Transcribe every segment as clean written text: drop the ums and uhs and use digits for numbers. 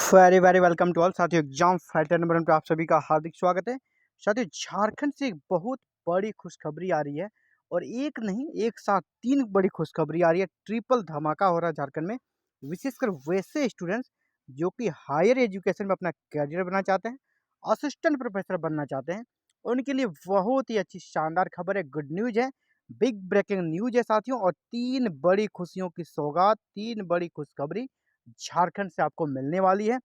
Very very welcome to all साथियों। Exam fighter number 1 पे आप सभी का हार्दिक स्वागत है। साथियों, झारखंड से एक बहुत बड़ी खुशखबरी आ रही है और एक नहीं, एक साथ 3 बड़ी खुशखबरी आ रही है। ट्रिपल धमाका हो रहा है झारखंड में। विशेषकर वैसे स्टूडेंट्स जो कि हायर एजुकेशन में अपना करियर बनाना चाहते हैं, असिस्टेंट प्रोफेसर बनना चाहते हैं, उनके लिए बहुत ही अच्छी शानदार खबर है, गुड न्यूज़ है, बिग ब्रेकिंग न्यूज़ है साथियों। और 3 बड़ी खुशियों की सौगात, 3 बड़ी खुशखबरी झारखंड से आपको मिलने वाली है।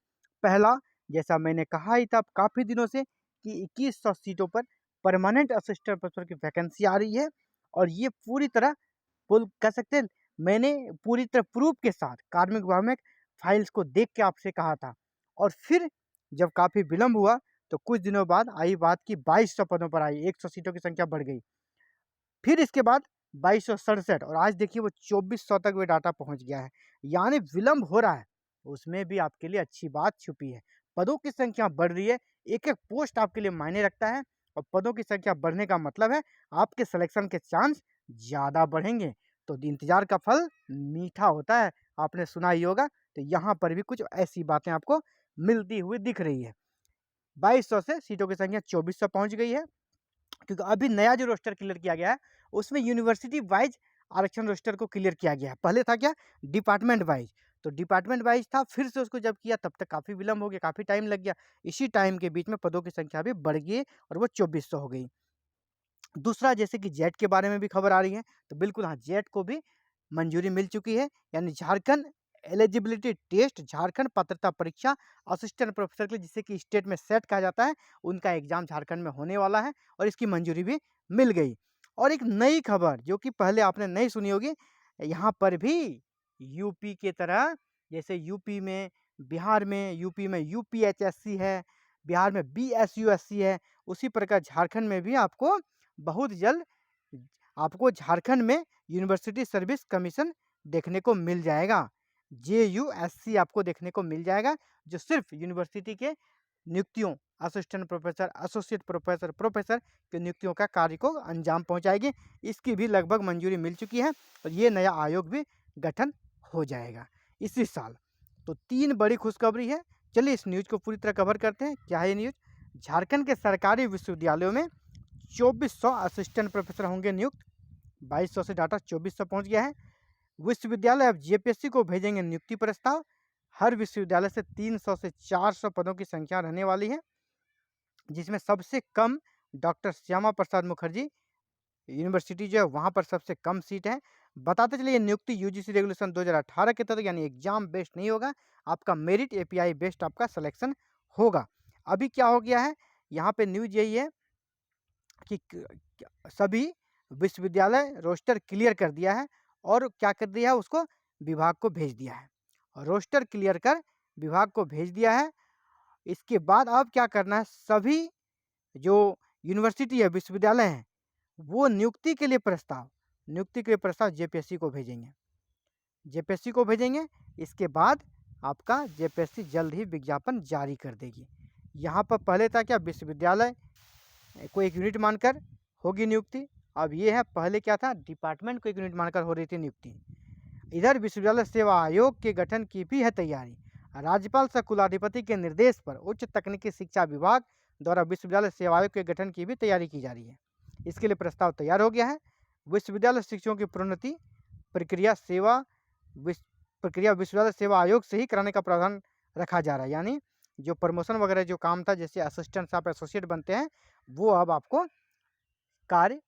पहला, जैसा मैंने कहा ही था काफ़ी दिनों से कि 2100 सीटों पर परमानेंट असिस्टेंट प्रोफेसर की वैकेंसी आ रही है और ये पूरी तरह पुल कह सकते हैं, मैंने पूरी तरह प्रूफ के साथ कार्मिक विभाग में फाइल्स को देख के आपसे कहा था। और फिर जब काफ़ी विलंब हुआ तो कुछ दिनों बाद आई बात की 2200 पदों पर आई, 100 सीटों की संख्या बढ़ गई। फिर इसके बाद 2267 और आज देखिए वो 2400 तक वो डाटा पहुंच गया है। यानी विलंब हो रहा है, उसमें भी आपके लिए अच्छी बात छुपी है। पदों की संख्या बढ़ रही है, एक-एक पोस्ट आपके लिए मायने रखता है और पदों की संख्या बढ़ने का मतलब है आपके सिलेक्शन के चांस ज़्यादा बढ़ेंगे। तो इंतज़ार का फल मीठा होता है, आपने सुना ही होगा। तो यहाँ पर भी कुछ ऐसी बातें आपको मिलती हुई दिख रही है। 2200 से सीटों की संख्या 2400 पहुँच गई है। क्योंकि अभी नया जो रोस्टर क्लियर किया गया है, उसमें यूनिवर्सिटी वाइज आरक्षण रोस्टर को क्लियर किया गया है। पहले था क्या, डिपार्टमेंट वाइज। तो डिपार्टमेंट वाइज था, फिर से उसको जब किया तब तक काफ़ी विलंब हो गया, काफ़ी टाइम लग गया। इसी टाइम के बीच में पदों की संख्या भी बढ़ गई और वो 2400 हो गई। दूसरा, जैसे कि जेट के बारे में भी खबर आ रही है, तो बिल्कुल हाँ, जेट को भी मंजूरी मिल चुकी है। यानी झारखंड एलिजिबिलिटी टेस्ट, झारखंड पात्रता परीक्षा असिस्टेंट प्रोफेसर के लिए, जिसे कि स्टेट में सेट कहा जाता है, उनका एग्जाम झारखंड में होने वाला है और इसकी मंजूरी भी मिल गई। और एक नई खबर जो कि पहले आपने नहीं सुनी होगी, यहाँ पर भी यूपी के तरह, जैसे यूपी में, बिहार में, यूपी में यूपीएचएससी है, बिहार में बीएसयूएससी है, उसी प्रकार झारखंड में भी आपको बहुत जल्द आपको झारखंड में यूनिवर्सिटी सर्विस कमीशन देखने को मिल जाएगा। जेयूएससी आपको देखने को मिल जाएगा, जो सिर्फ यूनिवर्सिटी के नियुक्तियों, assistant professor, associate professor, professor की नियुक्तियों का कार्य को अंजाम पहुंचाएगी। इसकी भी लगभग मंजूरी मिल चुकी है और ये नया आयोग भी गठन हो जाएगा इसी साल। तो 3 बड़ी खुशखबरी है। चलिए इस न्यूज़ को पूरी तरह कवर करते हैं। क्या है ये न्यूज़? झारखंड के सरकारी विश्वविद्यालयों में 2400 असिस्टेंट प्रोफेसर होंगे नियुक्त। 2200 से डाटा 2400 पहुंच गया है। विश्वविद्यालय अब जेपीएससी को भेजेंगे नियुक्ति प्रस्ताव। हर विश्वविद्यालय से 300 से 400 पदों की संख्या रहने वाली है, जिसमें सबसे कम डॉक्टर श्यामा प्रसाद मुखर्जी यूनिवर्सिटी जो है वहाँ पर सबसे कम सीट है। बताते चलिए, नियुक्ति यूजीसी रेगुलेशन 2018 के तहत, यानी एग्जाम बेस्ड नहीं होगा, आपका मेरिट एपीआई बेस्ड आपका सिलेक्शन होगा। अभी क्या हो गया है, यहाँ पे न्यूज यही है कि सभी विश्वविद्यालय रोस्टर क्लियर कर दिया है और क्या कर दिया है, उसको विभाग को भेज दिया है। रोस्टर क्लियर कर विभाग को भेज दिया है। इसके बाद अब क्या करना है, सभी जो यूनिवर्सिटी है, विश्वविद्यालय हैं, वो नियुक्ति के लिए प्रस्ताव जेपीएससी को भेजेंगे। जेपीएससी को भेजेंगे, इसके बाद आपका जेपीएससी जल्द ही विज्ञापन जारी कर देगी। यहाँ पर पहले था क्या, विश्वविद्यालय को एक यूनिट मानकर होगी नियुक्ति। अब ये है, पहले क्या था, डिपार्टमेंट को एक यूनिट मानकर हो रही थी नियुक्ति। इधर विश्वविद्यालय सेवा आयोग के गठन की भी है तैयारी। राज्यपाल सह कुलाधिपति के निर्देश पर उच्च तकनीकी शिक्षा विभाग द्वारा विश्वविद्यालय सेवा आयोग के गठन की भी तैयारी की जा रही है। इसके लिए प्रस्ताव तैयार हो गया है। विश्वविद्यालय शिक्षकों की प्रोन्नति प्रक्रिया विश्वविद्यालय सेवा आयोग से ही कराने का प्रावधान रखा जा रहा है। यानी जो प्रमोशन वगैरह जो काम था, जैसे असिस्टेंट से आप एसोसिएट बनते हैं, वो अब आपको कार्य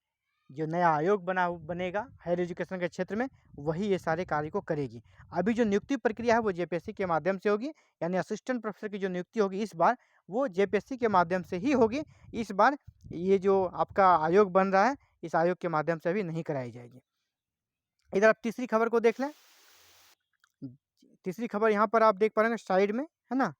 जो नया आयोग बनेगा हायर एजुकेशन के क्षेत्र में, वही ये सारे कार्य को करेगी। अभी जो नियुक्ति प्रक्रिया है वो जेपीएससी के माध्यम से होगी, यानी असिस्टेंट प्रोफेसर की जो नियुक्ति होगी इस बार वो जेपीएससी के माध्यम से ही होगी। इस बार ये जो आपका आयोग बन रहा है, इस आयोग के माध्यम से अभी नहीं कराई जाएगी। इधर आप तीसरी खबर को देख लें। तीसरी खबर यहाँ पर आप देख पा रहे हैं साइड में, है ना,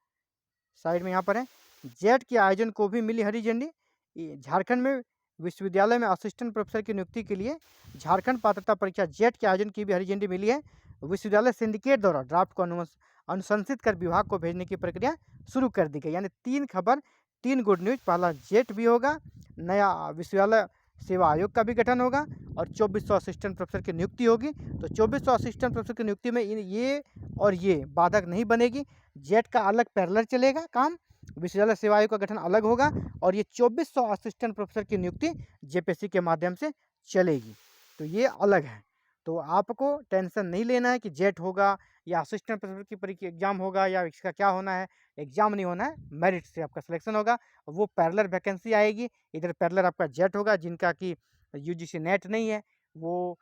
साइड में यहाँ पर है, जेट के आयोजन को भी मिली हरी झंडी। झारखंड में विश्वविद्यालय में असिस्टेंट प्रोफेसर की नियुक्ति के लिए झारखंड पात्रता परीक्षा जेट के आयोजन की भी हरी झंडी मिली है। विश्वविद्यालय सिंडिकेट द्वारा ड्राफ्ट को अनुशंसित कर विभाग को भेजने की प्रक्रिया शुरू कर दी गई। यानी 3 खबर, 3 गुड न्यूज। पहला, जेट भी होगा, नया विश्वविद्यालय सेवा आयोग का भी गठन होगा और 2400 असिस्टेंट प्रोफेसर की नियुक्ति होगी। तो 2400 असिस्टेंट प्रोफेसर की नियुक्ति में ये और ये बाधक नहीं बनेगी। जेट का अलग पैरेलल चलेगा काम, विश्वविद्यालय सेवा आयोग का गठन अलग होगा और ये 2400 असिस्टेंट प्रोफेसर की नियुक्ति जेपीएससी के माध्यम से चलेगी। तो ये अलग है। तो आपको टेंशन नहीं लेना है कि जेट होगा या असिस्टेंट प्रोफेसर की परीक्षा एग्जाम होगा या इसका क्या होना है, एग्जाम नहीं होना है, मेरिट से आपका सिलेक्शन होगा। वो पैरेलल वैकेंसी आएगी, इधर पैरेलल आपका जेट होगा, जिनका कि यूजीसी नेट नहीं है वो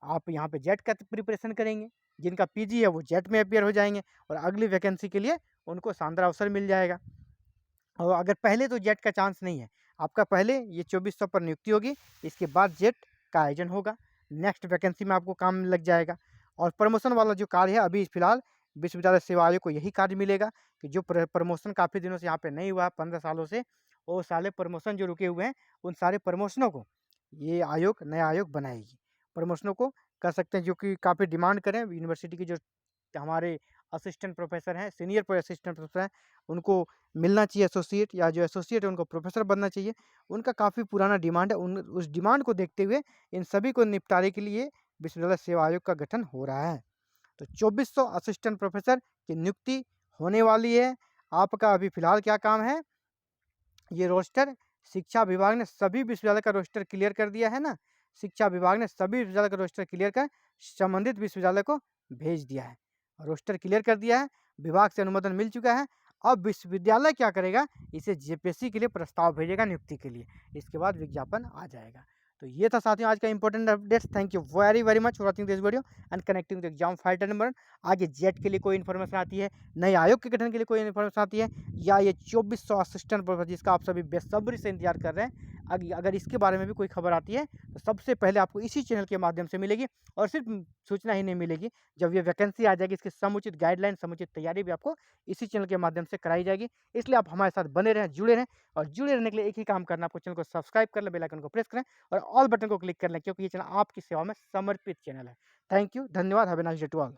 आप यहाँ पे जेट का प्रिपरेशन करेंगे, जिनका पीजी है वो जेट में अपियर हो जाएंगे और अगली वैकेंसी के लिए उनको शानदार अवसर मिल जाएगा। और अगर पहले तो जेट का चांस नहीं है, आपका पहले ये 2400 पर नियुक्ति होगी, इसके बाद जेट का आयोजन होगा, नेक्स्ट वैकेंसी में आपको काम लग जाएगा। और प्रमोशन वाला जो कार्य है अभी फिलहाल विश्वविद्यालय सेवा आयोग को यही कार्य मिलेगा कि जो प्रमोशन काफ़ी दिनों से यहाँ पे नहीं हुआ 15 सालों से, वो सारे प्रमोशन जो रुके हुए हैं उन सारे प्रमोशनों को ये आयोग नया आयोग बनाएगी। प्रमोशनों को कर सकते हैं जो कि काफ़ी डिमांड करें यूनिवर्सिटी की जो हमारे असिस्टेंट प्रोफेसर हैं, सीनियर असिस्टेंट प्रोफेसर हैं, उनको मिलना चाहिए एसोसिएट, या जो एसोसिएट है उनको प्रोफेसर बनना चाहिए। उनका काफ़ी पुराना डिमांड है, उन उस डिमांड को देखते हुए इन सभी को निपटारे के लिए विश्वविद्यालय सेवा आयोग का गठन हो रहा है। तो 2400 असिस्टेंट प्रोफेसर की नियुक्ति होने वाली है। आपका अभी फिलहाल क्या काम है, ये रोस्टर शिक्षा विभाग ने सभी विश्वविद्यालय का रोस्टर क्लियर कर दिया है ना, शिक्षा विभाग ने सभी विश्वविद्यालय का रोस्टर क्लियर कर संबंधित विश्वविद्यालय को भेज दिया है, रोस्टर क्लियर कर दिया है, विभाग से अनुमोदन मिल चुका है। अब विश्वविद्यालय क्या करेगा, इसे जेपीएससी के लिए प्रस्ताव भेजेगा नियुक्ति के लिए, इसके बाद विज्ञापन आ जाएगा। तो ये था साथियों आज का important updates. Thank you very very much for watching this video and connecting the exam fighter number. आगे जेट के लिए कोई इन्फॉर्मेशन आती है, नए आयोग के गठन के लिए कोई इन्फॉर्मेशन आती है, या ये 2400 असिस्टेंट प्रोफेसर जिसका आप सभी बेसब्री से इंतजार कर रहे हैं, अगर इसके बारे में भी कोई खबर आती है तो सबसे पहले आपको इसी चैनल के माध्यम से मिलेगी। और सिर्फ सूचना ही नहीं मिलेगी, जब ये वैकेंसी आ जाएगी इसकी समुचित गाइडलाइन समुचित तैयारी भी आपको इसी चैनल के माध्यम से कराई जाएगी। इसलिए आप हमारे साथ बने रहें, जुड़े रहें, और जुड़े रहने के लिए एक ही काम करना, आपको चैनल को सब्सक्राइब कर लें, बेल आइकन को प्रेस करें और ऑल बटन को क्लिक कर लें, क्योंकि ये चैनल आपकी सेवा में समर्पित चैनल है। थैंक यू, धन्यवाद, have a nice day to all.